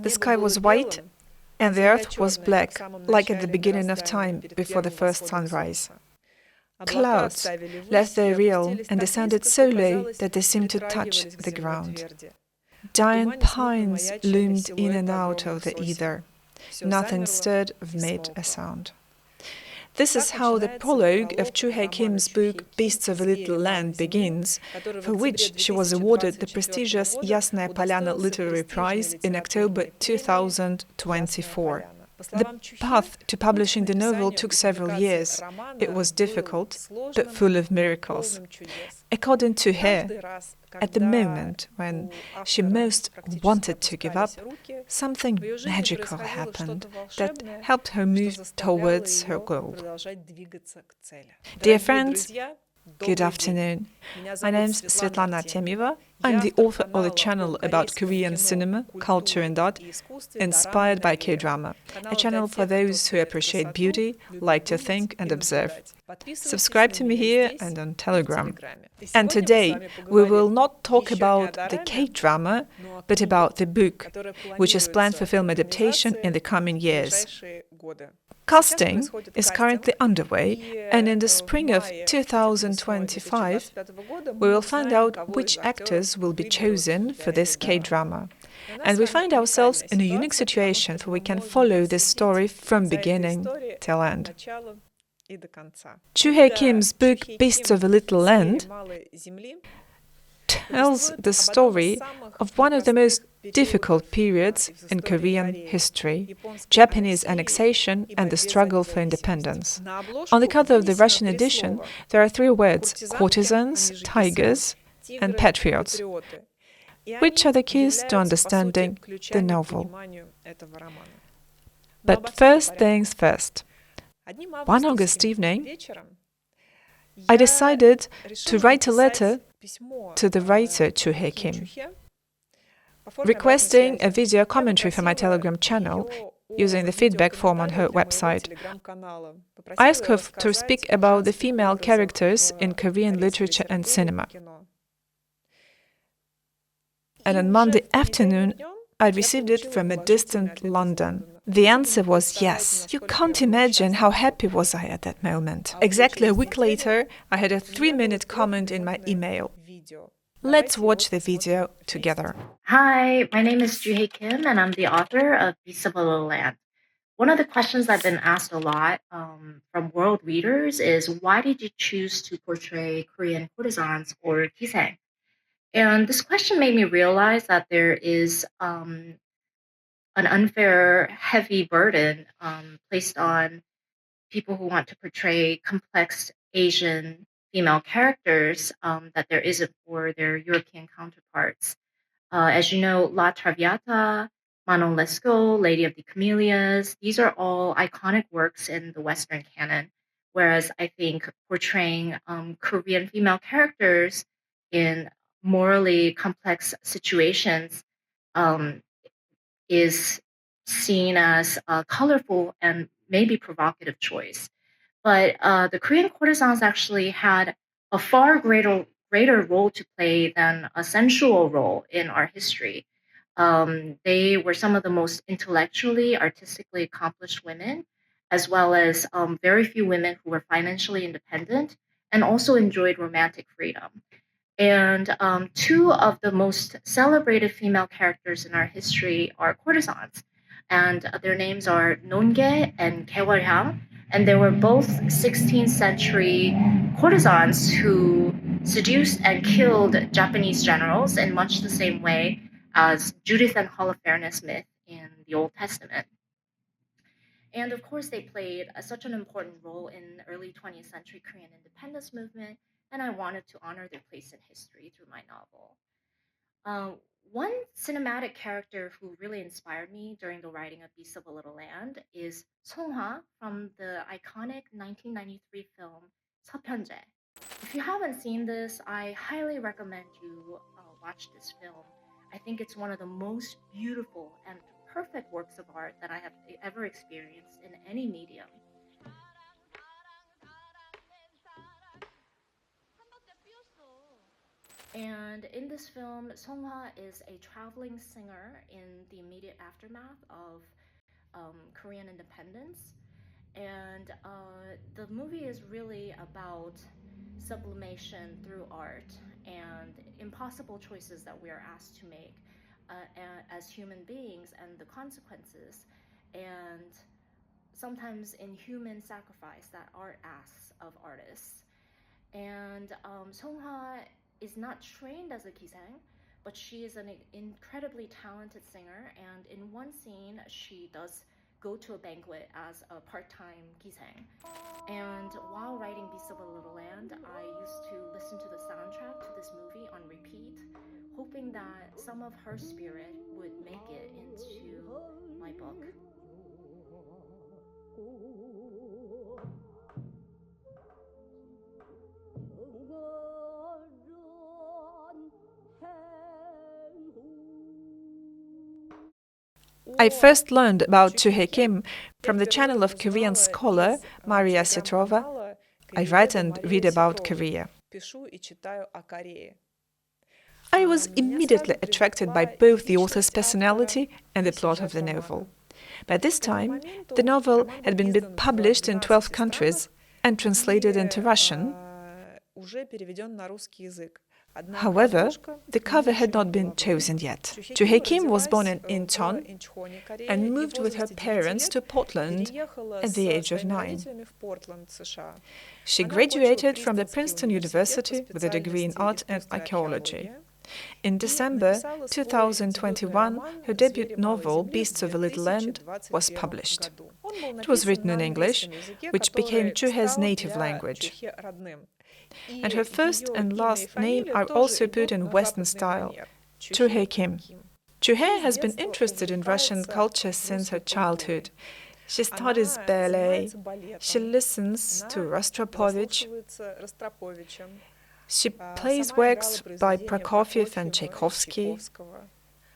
The sky was white and the earth was black, like at the beginning of time, before the first sunrise. Clouds left their realm and descended so low that they seemed to touch the ground. Giant pines loomed in and out of the ether. Nothing stirred or made a sound. This is how the prologue of Juhea Kim's book Beasts of a Little Land begins, for which she was awarded the prestigious Yasnaya Polyana Literary Prize in October 2024. The path to publishing the novel took several years. It was difficult, but full of miracles. According to her, at the moment when she most wanted to give up, something magical happened that helped her move towards her goal. Dear friends, good afternoon. My name's Svetlana Artemyeva. I'm the author of a channel about Korean cinema, culture and art, inspired by K-drama, a channel for those who appreciate beauty, like to think and observe. Subscribe to me here and on Telegram. And today, we will not talk about the K-drama, but about the book, which is planned for film adaptation in the coming years. Casting is currently underway, and in the spring of 2025, we will find out which actors will be chosen for this K-drama. And we find ourselves in a unique situation where we can follow this story from beginning till end. Juhea Kim's book Beasts of a Little Land tells the story of one of the most difficult periods in Korean history, Japanese annexation and the struggle for independence. On the cover of the Russian edition, there are three words: courtesans, tigers, and patriots, which are the keys to understanding the novel. But first things first. One August evening, I decided to write a letter to the writer Juhea Kim, requesting a video commentary for my Telegram channel using the feedback form on her website. I asked her to speak about the female characters in Korean literature and cinema. And on Monday afternoon, I received it from a distant London. The answer was yes. You can't imagine how happy was I at that moment. Exactly a week later, I had a 3-minute comment in my email. Let's watch the video together. Hi, my name is Juhea Kim, and I'm the author of Beasts of a Little Land. One of the questions I've been asked a lot from world readers is, why did you choose to portray Korean courtesans or kiseng? And this question made me realize that there is an unfair, heavy burden placed on people who want to portray complex Asian female characters that there isn't for their European counterparts. As you know, La Traviata, Manon Lescaut, Lady of the Camellias, these are all iconic works in the Western canon, whereas I think portraying Korean female characters in morally complex situations is seen as a colorful and maybe provocative choice. But the Korean courtesans actually had a far greater role to play than a sensual role in our history. They were some of the most intellectually, artistically accomplished women, as well as very few women who were financially independent and also enjoyed romantic freedom. And two of the most celebrated female characters in our history are courtesans. And their names are Nonge and Gaewolhyang. And they were both 16th century courtesans who seduced and killed Japanese generals in much the same way as Judith and Holofernes myth in the Old Testament. And of course, they played such an important role in the early 20th century Korean independence movement, and I wanted to honor their place in history through my novel. One cinematic character who really inspired me during the writing of Beasts of a Little Land is Songhwa from the iconic 1993 film 서편제. If you haven't seen this, I highly recommend you watch this film. I think it's one of the most beautiful and perfect works of art that I have ever experienced in any medium. And in this film, Songhwa is a traveling singer in the immediate aftermath of Korean independence. And the movie is really about sublimation through art and impossible choices that we are asked to make as human beings and the consequences, and sometimes inhuman sacrifice that art asks of artists. And Songhwa is not trained as a kisang, but she is an incredibly talented singer. And in one scene, she does go to a banquet as a part-time kisang. And while writing Beasts of a Little Land, I used to listen to the soundtrack to this movie on repeat, hoping that some of her spirit would make it into my book. I first learned about Juhea Kim from the channel of Korean scholar Maria Setrova. I write and read about Korea. I was immediately attracted by both the author's personality and the plot of the novel. By this time, the novel had been published in 12 countries and translated into Russian. However, the cover had not been chosen yet. Juhea Kim was born in Incheon and moved with her parents to Portland at the age of 9. She graduated from the Princeton University with a degree in art and archaeology. In December 2021, her debut novel, Beasts of a Little Land, was published. It was written in English, which became Juhea's native language. And her first and last name are also put in Western style, Juhea Kim. Juhea has been interested in Russian culture since her childhood. She studies ballet, she listens to Rostropovich, she plays works by Prokofiev and Tchaikovsky.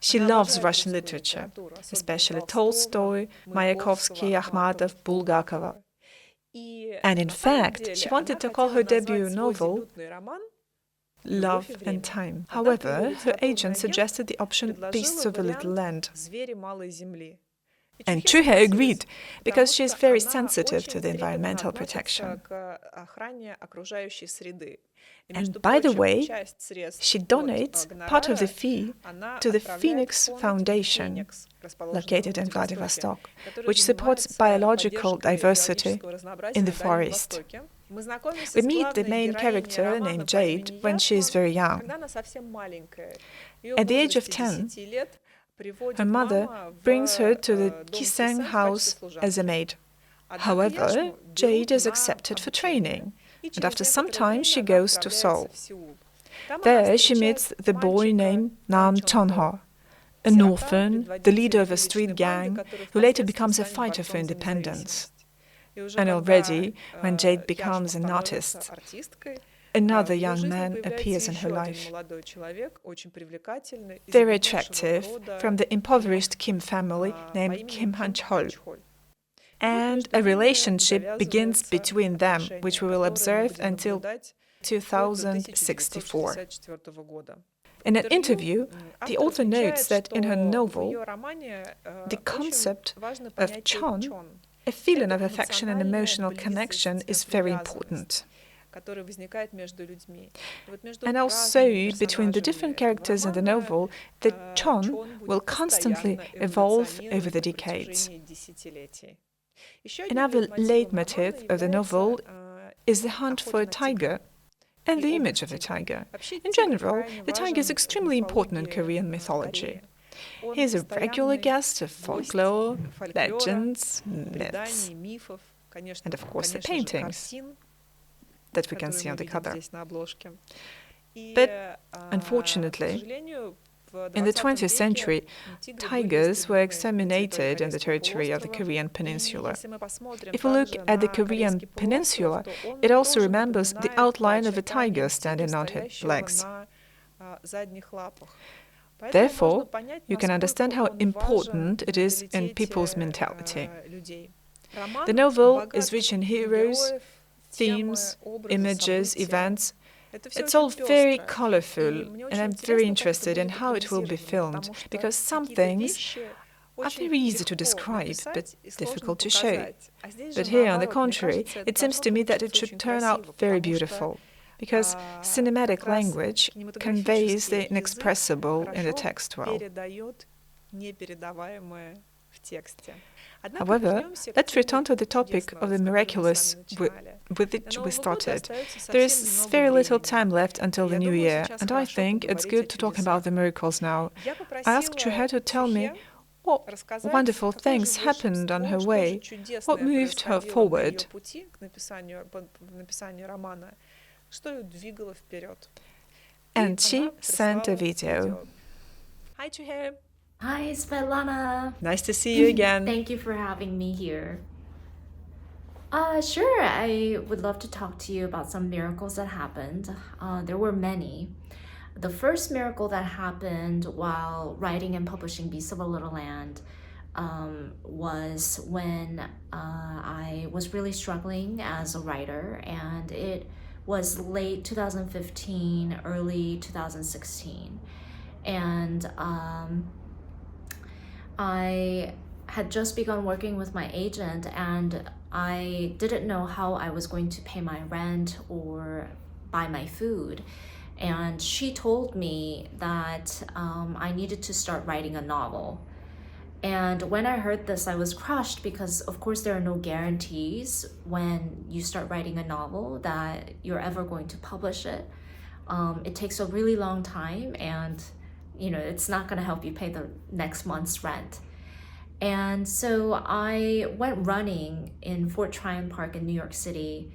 She loves Russian literature, especially Tolstoy, Mayakovsky, Akhmatov, Bulgakova. And in fact, she wanted to call her debut novel Love and Time. However, her agent suggested the option Beasts of a Little Land. And Juhea agreed, because she is very sensitive to the environmental protection. And by the way, she donates part of the fee to the Phoenix Foundation, located in Vladivostok, which supports biological diversity in the forest. We meet the main character, named Jade, when she is very young. At the age of 10, her mother brings her to the Kisang house as a maid. However, Jade is accepted for training, and after some time she goes to Seoul. There she meets the boy named Nam Chonho, an orphan, the leader of a street gang, who later becomes a fighter for independence. And already, when Jade becomes an artist, another young man appears in her life. Very attractive, from the impoverished Kim family named Kim Han-chol. And a relationship begins between them, which we will observe until 2064. In an interview, the author notes that in her novel, the concept of chon, a feeling of affection and emotional connection, is very important. And also, between the different characters in the novel, the chon will constantly evolve over the decades. Another leitmotif of the novel is the hunt for a tiger and the image of a tiger. In general, the tiger is extremely important in Korean mythology. He is a regular guest of folklore, legends, myths, and of course the paintings that we can see on the cover. But unfortunately, in the 20th century, tigers were exterminated in the territory of the Korean peninsula. If we look at the Korean peninsula, it also remembers the outline of a tiger standing on its legs. Therefore, you can understand how important it is in people's mentality. The novel is rich in heroes, themes, images, events, It's all very colorful, and I'm very interested in how it will be filmed, because some things are very easy to describe, but difficult to show. But here, on the contrary, it seems to me that it should turn out very beautiful, because cinematic language conveys the inexpressible in the text well. However, let's return to the topic of the miraculous with which we started. There is very little time left until the new year, and I think it's good to talk about the miracles now. I asked Juhea to tell me what wonderful things happened on her way, what moved her forward. And she sent a video. Hi, Juhea. Hi, Svetlana. Nice to see you again. Thank you for having me here. Sure, I would love to talk to you about some miracles that happened. There were many. The first miracle that happened while writing and publishing Beasts of a Little Land was when I was really struggling as a writer, and it was late 2015, early 2016. And I had just begun working with my agent, and I didn't know how I was going to pay my rent or buy my food. And she told me that I needed to start writing a novel. And when I heard this, I was crushed, because of course there are no guarantees when you start writing a novel that you're ever going to publish it. It takes a really long time, and it's not going to help you pay the next month's rent. And so I went running in Fort Tryon Park in New York City,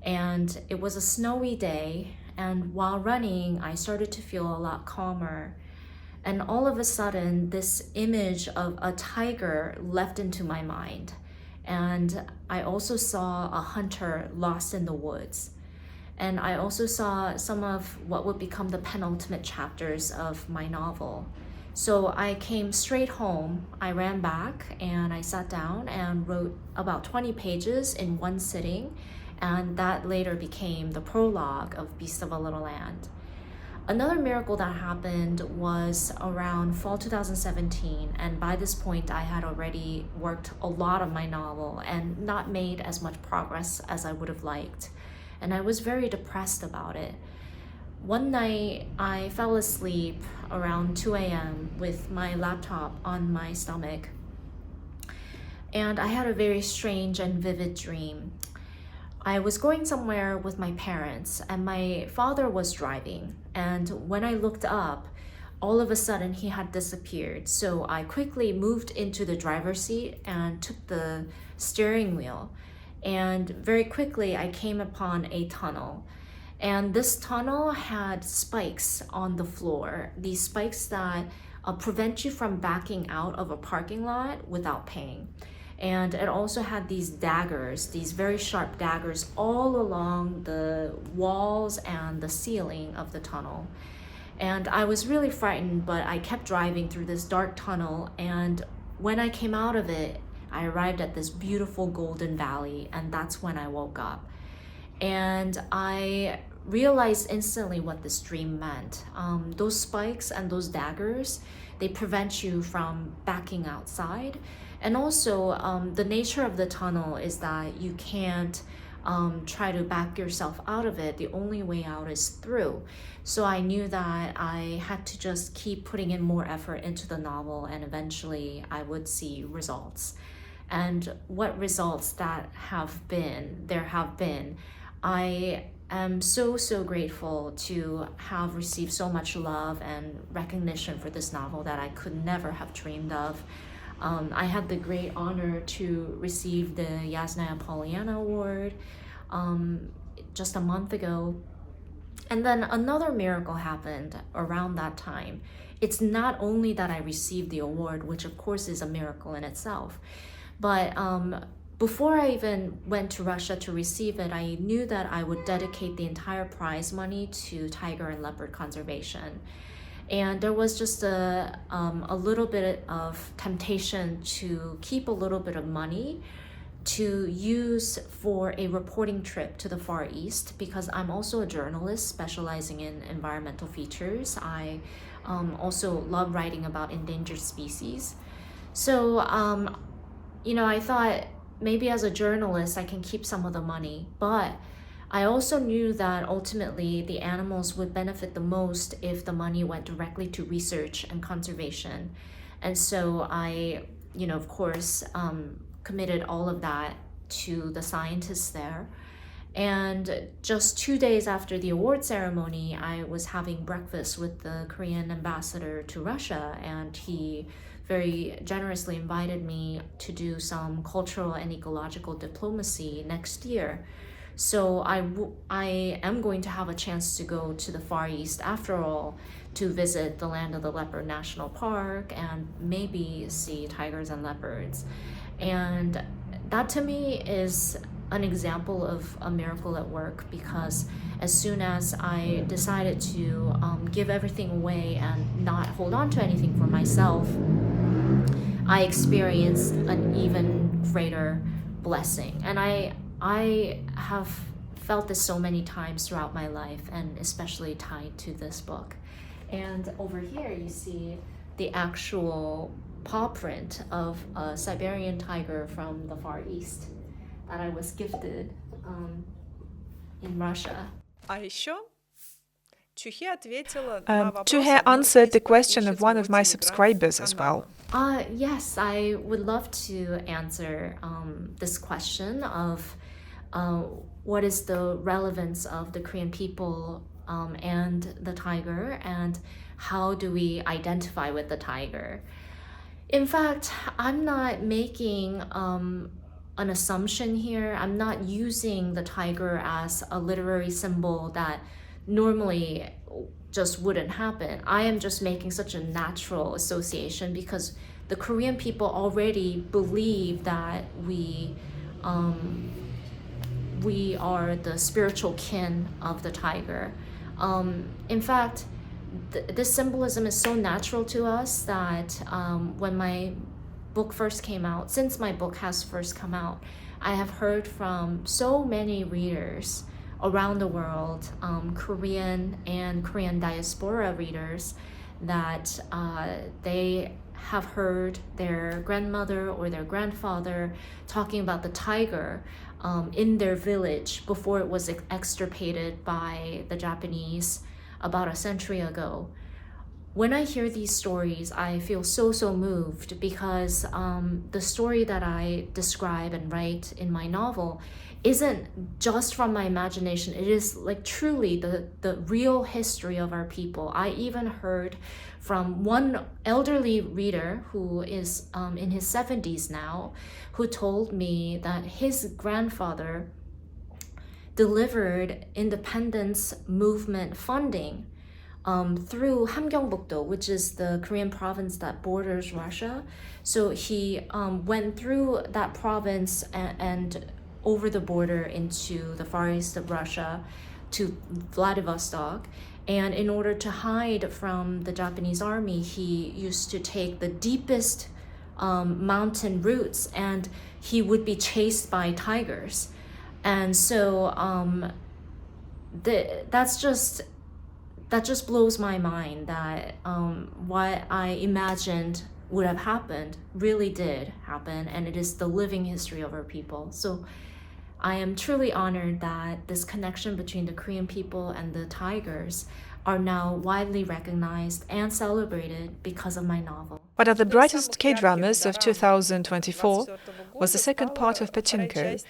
and it was a snowy day. And while running, I started to feel a lot calmer. And all of a sudden, this image of a tiger leapt into my mind. And I also saw a hunter lost in the woods. And I also saw some of what would become the penultimate chapters of my novel. So I came straight home, I ran back, and I sat down and wrote about 20 pages in one sitting, and that later became the prologue of Beasts of a Little Land. Another miracle that happened was around fall 2017, and by this point I had already worked a lot on my novel and not made as much progress as I would have liked. And I was very depressed about it. One night, I fell asleep around 2 a.m. with my laptop on my stomach. And I had a very strange and vivid dream. I was going somewhere with my parents, and my father was driving. And when I looked up, all of a sudden he had disappeared. So I quickly moved into the driver's seat and took the steering wheel. And very quickly, I came upon a tunnel. And this tunnel had spikes on the floor, these spikes that prevent you from backing out of a parking lot without paying. And it also had these daggers, these very sharp daggers all along the walls and the ceiling of the tunnel. And I was really frightened, but I kept driving through this dark tunnel. And when I came out of it, I arrived at this beautiful golden valley, and that's when I woke up. And I realized instantly what this dream meant. Those spikes and those daggers, they prevent you from backing outside. And also, the nature of the tunnel is that you can't try to back yourself out of it. The only way out is through. So I knew that I had to just keep putting in more effort into the novel, and eventually I would see results. And what results there have been. I am so grateful to have received so much love and recognition for this novel that I could never have dreamed of. I had the great honor to receive the Yasnaya Polyana award just a month ago. And then another miracle happened around that time. It's not only that I received the award, which of course is a miracle in itself, but before I even went to Russia to receive it, I knew that I would dedicate the entire prize money to tiger and leopard conservation. And there was just a little bit of temptation to keep a little bit of money to use for a reporting trip to the Far East, because I'm also a journalist specializing in environmental features. I also love writing about endangered species. So, I thought maybe as a journalist I can keep some of the money, but I also knew that ultimately the animals would benefit the most if the money went directly to research and conservation. And so I, of course, committed all of that to the scientists there. And just 2 days after the award ceremony, I was having breakfast with the Korean ambassador to Russia, and he very generously invited me to do some cultural and ecological diplomacy next year. So I am going to have a chance to go to the Far East after all, to visit the Land of the Leopard National Park and maybe see tigers and leopards. And that to me is an example of a miracle at work, because as soon as I decided to give everything away and not hold on to anything for myself, I experienced an even greater blessing. And I have felt this so many times throughout my life, and especially tied to this book. And over here you see the actual paw print of a Siberian tiger from the Far East that I was gifted in Russia. Juhea answered the question of one of my subscribers as well. Yes, I would love to answer this question of what is the relevance of the Korean people and the tiger, and how do we identify with the tiger. In fact, I'm not making an assumption here. I'm not using the tiger as a literary symbol that normally just wouldn't happen. I am just making such a natural association because the Korean people already believe that we are the spiritual kin of the tiger. In fact, this symbolism is so natural to us that when my book first came out, since my book has first come out, I have heard from so many readers around the world, Korean and Korean diaspora readers, that they have heard their grandmother or their grandfather talking about the tiger in their village before it was extirpated by the Japanese about a century ago. When I hear these stories, I feel so moved, because the story that I describe and write in my novel isn't just from my imagination. It is like truly the real history of our people. I even heard from one elderly reader who is in his 70s now, who told me that his grandfather delivered independence movement funding through Hamgyeongbuk-do, which is the Korean province that borders Russia. So he went through that province and over the border into the far east of Russia to Vladivostok. And in order to hide from the Japanese army, he used to take the deepest mountain routes, and he would be chased by tigers. And so that just blows my mind that what I imagined would have happened really did happen, and it is the living history of our people. So I am truly honored that this connection between the Korean people and the tigers are now widely recognized and celebrated because of my novel. One of the brightest K-dramas of 2024 was the second part of Pachinko,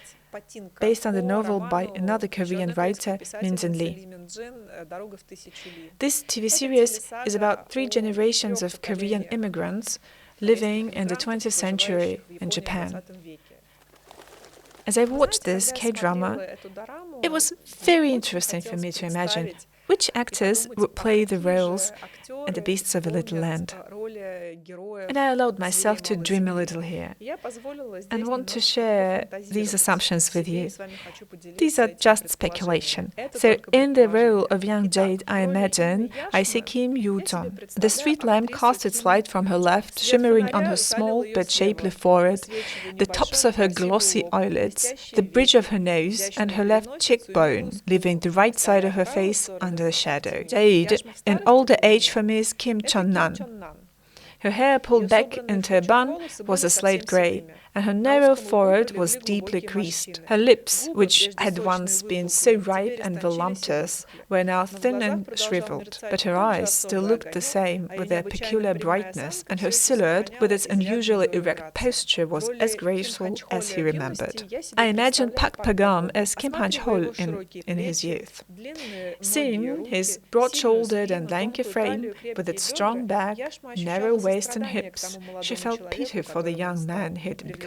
based on the novel by another Korean writer, Min Jin-lee. This TV series is about 3 generations of Korean immigrants living in the 20th century in Japan. As I watched this K-drama, it was very interesting for me to imagine which actors would play the roles in The Beasts of the Little Land. And I allowed myself to dream a little here and want to share these assumptions with you. These are just speculation. So in the role of young Jade, I imagine I see Kim Yoo-jung. The street lamp casts its light from her left, shimmering on her small but shapely forehead, the tops of her glossy eyelids, the bridge of her nose, and her left cheekbone, leaving the right side of her face under a shadow. Jade, in older age for me, is Kim Chon-nan. Her hair pulled back into a bun was a slate grey, and her narrow forehead was deeply creased. Her lips, which had once been so ripe and voluptuous, were now thin and shriveled, but her eyes still looked the same, with their peculiar brightness, and her silhouette, with its unusually erect posture, was as graceful as he remembered. I imagined Park Pagam as Kim Han-chol in his youth. Seeing his broad-shouldered and lanky frame, with its strong back, narrow waist and hips, she felt pity for the young man he had become.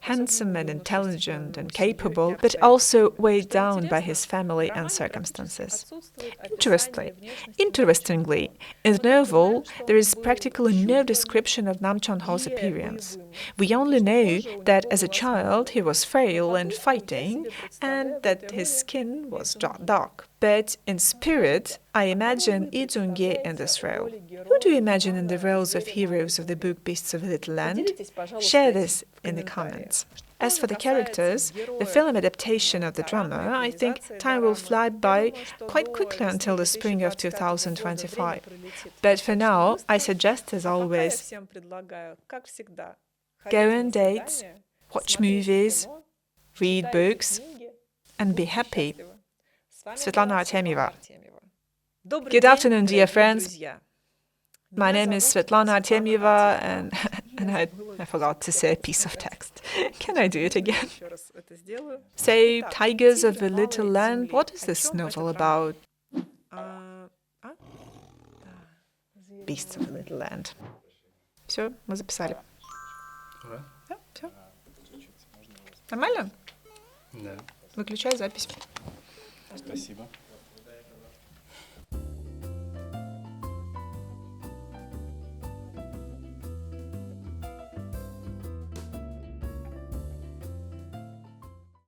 Handsome and intelligent and capable, but also weighed down by his family and circumstances. Interestingly, in the novel, there is practically no description of Nam Chon-ho's appearance. We only know that as a child he was frail and fighting, and that his skin was dark. But in spirit, I imagine Lee Jung-ye in this role. Who do you imagine in the roles of heroes of the book Beasts of the Little Land? Share this in the comments. As for the characters, the film adaptation of the drama, I think time will fly by quite quickly until the spring of 2025. But for now, I suggest, as always, go on dates, watch movies, read books, and be happy. Svetlana Artemyeva. Good afternoon, dear friends. My name is Svetlana Artemyeva, and I forgot to say a piece of text. Can I do it again? Say, Tigers of the Little Land, what is this novel about? Beasts of the Little Land. Все, мы записали. Да, все. Нормально? Да. Выключай запись. Спасибо.